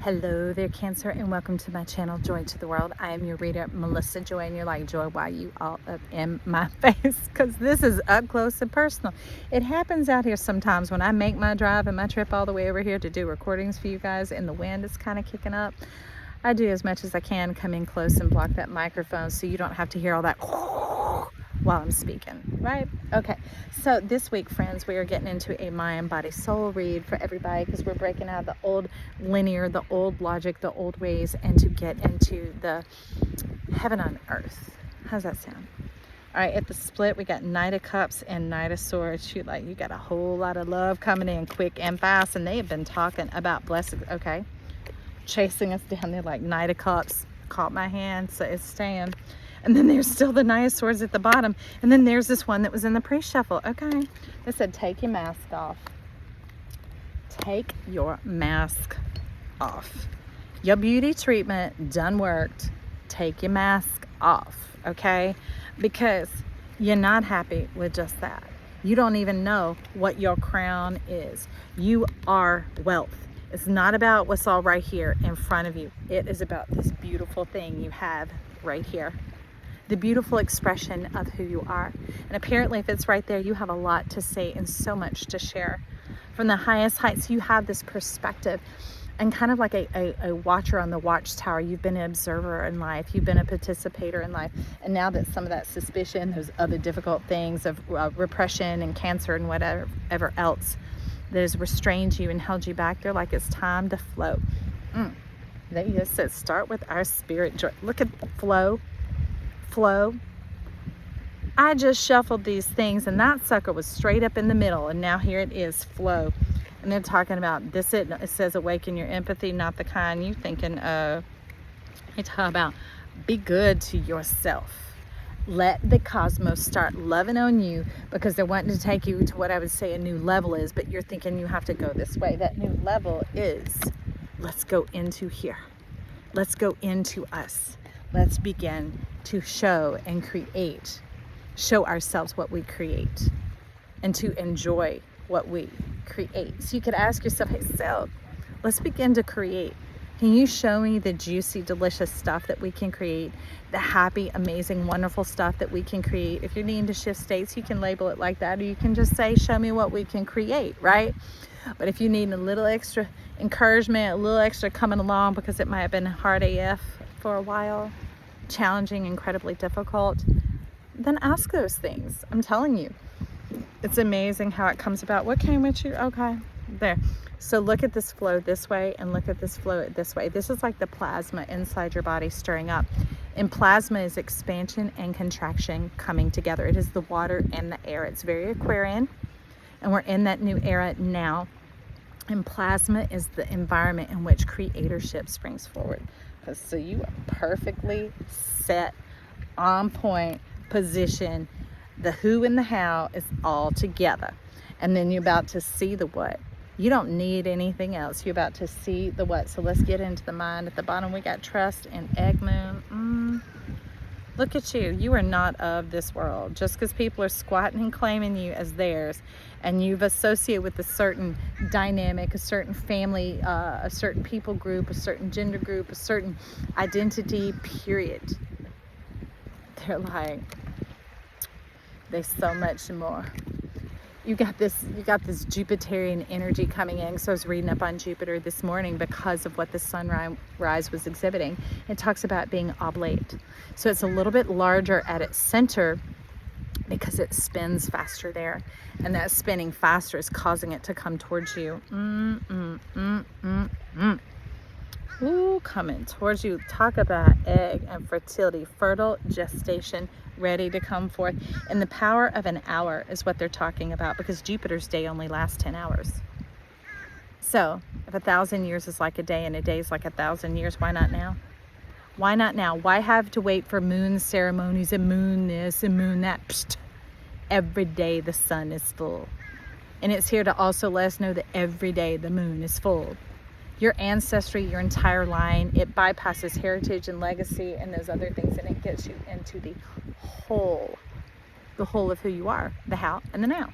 Hello there, Cancer, and welcome to my channel, Joy to the World. I am your reader, Melissa Joy, and you're like, Joy, why you all up in my face? Because this is up close and personal. It happens out here sometimes when I make my drive and my trip all the way over here to do recordings for you guys, and the wind is kind of kicking up. I do as much as I can come in close and block that microphone so you don't have to hear all that while I'm speaking, right? Okay, so this week, friends, we are getting into a mind, body, soul read for everybody because we're breaking out of the old linear, the old logic, the old ways, and to get into the heaven on earth. How's that sound? All right, at the split, we got Knight of Cups and Knight of Swords. You got a whole lot of love coming in quick and fast, and they have been talking about blessings, okay? Chasing us down there like Knight of Cups. Caught my hand, so it's staying. And then there's still the Knight of Swords at the bottom. And then there's this one that was in the pre-shuffle. Okay. They said, take your mask off. Take your mask off. Your beauty treatment done worked. Take your mask off. Okay. Because you're not happy with just that. You don't even know what your crown is. You are wealth. It's not about what's all right here in front of you. It is about this beautiful thing you have right here. The beautiful expression of who you are. And apparently if it's right there, you have a lot to say and so much to share. From the highest heights, you have this perspective and kind of like a watcher on the watchtower. You've been an observer in life. You've been a participator in life. And now that some of that suspicion, those other difficult things of repression and cancer and whatever else that has restrained you and held you back, they're like, it's time to flow. They just said, start with our spirit joy. Look at the flow. I just shuffled these things and that sucker was straight up in the middle, and now here it is, flow. And they're talking about this. It says awaken your empathy, not the kind you thinking of. They talk about be good to yourself. Let the cosmos start loving on you, because they're wanting to take you to what I would say a new level is, but you're thinking you have to go this way. That new level is, let's go into here. Let's go into us. Let's begin to show and create, show ourselves what we create, and to enjoy what we create. So you could ask yourself, hey, self, let's begin to create. Can you show me the juicy, delicious stuff that we can create, the happy, amazing, wonderful stuff that we can create? If you're needing to shift states, you can label it like that, or you can just say, show me what we can create, right? But if you need a little extra encouragement, a little extra coming along because it might have been hard AF for a while, challenging, incredibly difficult, then ask those things. I'm telling you, it's amazing how it comes about. What came with you? Okay, there. So look at this flow this way and look at this flow this way. This is like the plasma inside your body stirring up. And plasma is expansion and contraction coming together. It is the water and the air. It's very Aquarian, and we're in that new era now. And plasma is the environment in which creatorship springs forward. So you are perfectly set, on point, position. The who and the how is all together. And then you're about to see the what. You don't need anything else. You're about to see the what. So let's get into the mind. At the bottom, we got trust and egg moon. Look at you. You are not of this world. Just because people are squatting and claiming you as theirs, and you've associated with a certain dynamic, a certain family, a certain people group, a certain gender group, a certain identity, period. They're like, there's so much more. You got this Jupiterian energy coming in. So I was reading up on Jupiter this morning because of what the sunrise was exhibiting. It talks about being oblate. So it's a little bit larger at its center because it spins faster there. And that spinning faster is causing it to come towards you. Ooh, coming towards you. Talk about egg and fertility, fertile gestation, ready to come forth. And the power of an hour is what they're talking about, because Jupiter's day only lasts 10 hours. So if 1,000 years is like a day and a day is like 1,000 years, why not now? Why not now? Why have to wait for moon ceremonies and moon this and moon that? Psst. Every day the sun is full. And it's here to also let us know that every day the moon is full. Your ancestry, your entire line, it bypasses heritage and legacy and those other things, and it gets you into the whole of who you are, the how and the now.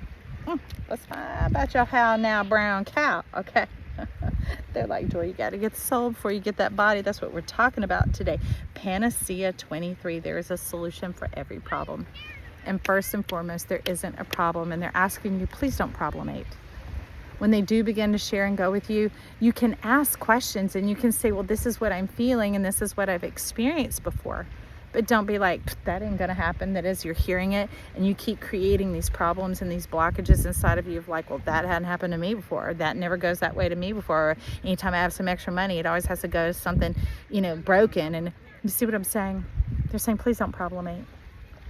Let's find about your how now, brown cow. Okay. They're like, Joy, you got to get the soul before you get that body. That's what we're talking about today. Panacea 23. There is a solution for every problem. And first and foremost, there isn't a problem. And they're asking you, please don't problemate. When they do begin to share and go with you, you can ask questions and you can say, well, this is what I'm feeling and this is what I've experienced before. But don't be like, that ain't gonna happen. That is, you're hearing it and you keep creating these problems and these blockages inside of you of like, well, that hadn't happened to me before. Or that never goes that way to me before. Or anytime I have some extra money, it always has to go to something, broken. And you see what I'm saying? They're saying, please don't problemate.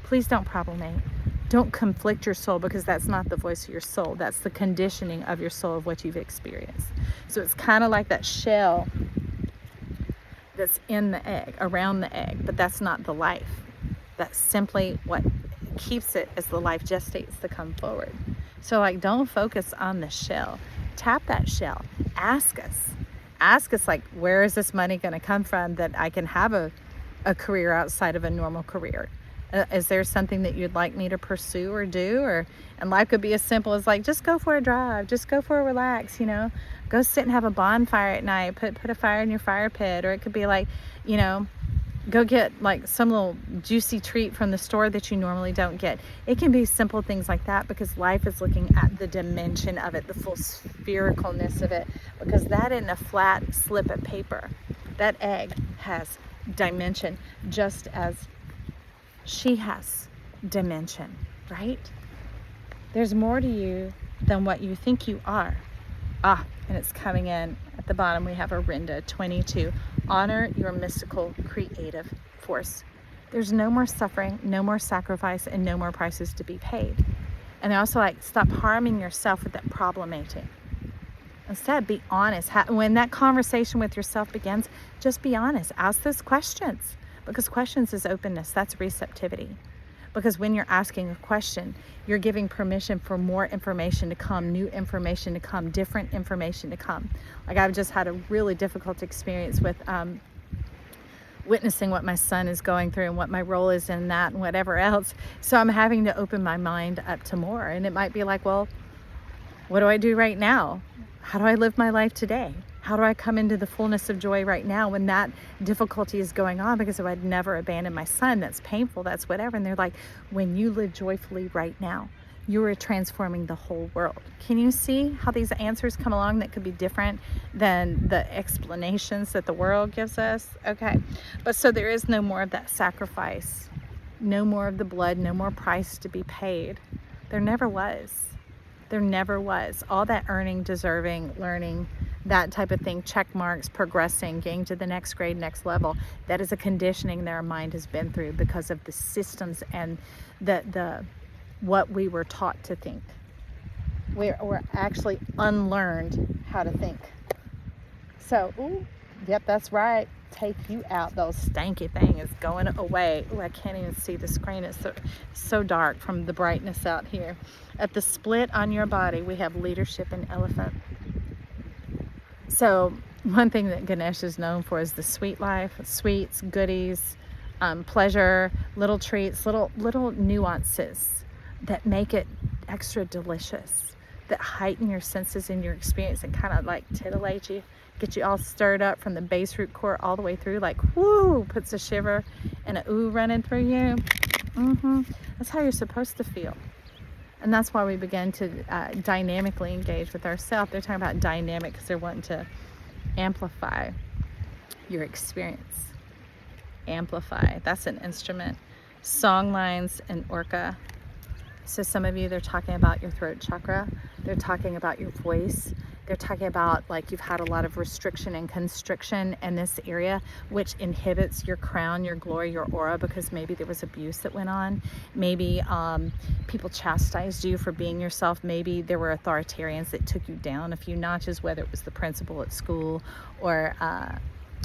Please don't problemate. Don't conflict your soul, because that's not the voice of your soul. That's the conditioning of your soul of what you've experienced. So it's kind of like that shell that's in the egg, around the egg, but that's not the life. That's simply what keeps it as the life gestates to come forward. So like, don't focus on the shell. Tap that shell. Ask us like, where is this money going to come from that I can have a career outside of a normal career? Is there something that you'd like me to pursue or do? And life could be as simple as like, just go for a drive, just go for a relax, go sit and have a bonfire at night, put a fire in your fire pit. Or it could be like, go get like some little juicy treat from the store that you normally don't get. It can be simple things like that, because life is looking at the dimension of it, the full sphericalness of it, because that isn't a flat slip of paper. That egg has dimension, just as she has dimension, right? There's more to you than what you think you are. And it's coming in at the bottom. We have Arinda 22. Honor your mystical creative force. There's no more suffering, no more sacrifice, and no more prices to be paid. And they're also like, stop harming yourself with that problemating. Instead, be honest. When that conversation with yourself begins, just be honest. Ask those questions. Because questions is openness. That's receptivity. Because when you're asking a question, you're giving permission for more information to come, new information to come, different information to come. Like, I've just had a really difficult experience with witnessing what my son is going through and what my role is in that and whatever else. So I'm having to open my mind up to more. And it might be like, well, what do I do right now? How do I live my life today? How do I come into the fullness of joy right now when that difficulty is going on? Because if I'd never abandoned my son, that's painful, that's whatever. And they're like, when you live joyfully right now, you are transforming the whole world. Can you see how these answers come along that could be different than the explanations that the world gives us? Okay, but so there is no more of that sacrifice, no more of the blood, no more price to be paid. There never was. There never was. All that earning, deserving, learning, that type of thing, check marks, progressing, getting to the next grade, next level, that is a conditioning that our mind has been through because of the systems and the what we were taught to think. We're actually unlearned how to think. So, yep, that's right. Take you out. Those stanky thing is going away. I can't even see the screen. It's so dark from the brightness out here. At the split on your body, we have leadership and elephant. So one thing that Ganesh is known for is the sweet life, sweets, goodies, pleasure, little treats, little nuances that make it extra delicious, that heighten your senses in your experience and kind of like titillate you, get you all stirred up from the base root core all the way through, like woo, puts a shiver and a ooh running through you. That's how you're supposed to feel. And that's why we begin to dynamically engage with ourselves. They're talking about dynamic because they're wanting to amplify your experience. Amplify. That's an instrument. Song lines and orca. So some of you, they're talking about your throat chakra. They're talking about your voice. They're talking about like you've had a lot of restriction and constriction in this area, which inhibits your crown, your glory, your aura, because maybe there was abuse that went on. Maybe people chastised you for being yourself. Maybe there were authoritarians that took you down a few notches, whether it was the principal at school or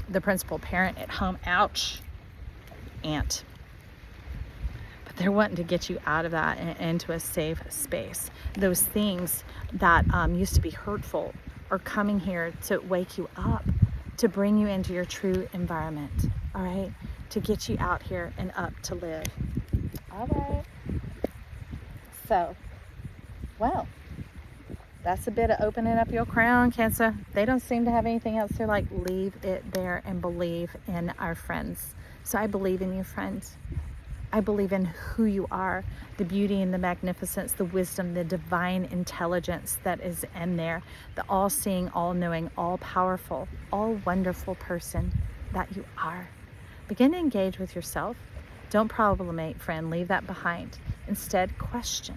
the principal parent at home. Ouch, aunt. But they're wanting to get you out of that and into a safe space. Those things that used to be hurtful are coming here to wake you up, to bring you into your true environment, all right? To get you out here and up to live. All right. So, well, That's a bit of opening up your crown, Cancer. They don't seem to have anything else. They're like, leave it there and believe in our friends. So I believe in you, friends. I believe in who you are, the beauty and the magnificence, the wisdom, the divine intelligence that is in there, the all-seeing, all-knowing, all-powerful, all-wonderful person that you are. Begin to engage with yourself. Don't problemate, friend. Leave that behind. Instead, question.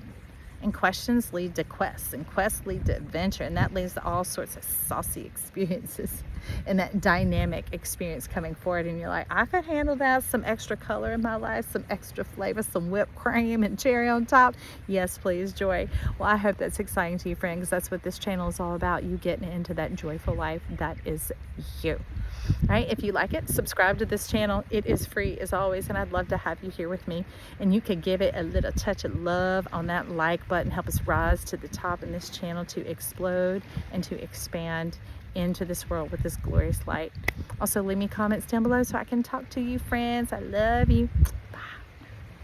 And questions lead to quests, and quests lead to adventure, and that leads to all sorts of saucy experiences and that dynamic experience coming forward. And you're like, I could handle that, some extra color in my life, some extra flavor, some whipped cream and cherry on top. Yes, please, joy. Well, I hope that's exciting to you, friend, because that's what this channel is all about, you getting into that joyful life that is you. All right, if you like it, subscribe to this channel. It is free as always, and I'd love to have you here with me. And you could give it a little touch of love on that like button, help us rise to the top in this channel to explode and to expand into this world with this glorious light. Also, leave me comments down below so I can talk to you, friends. I love you.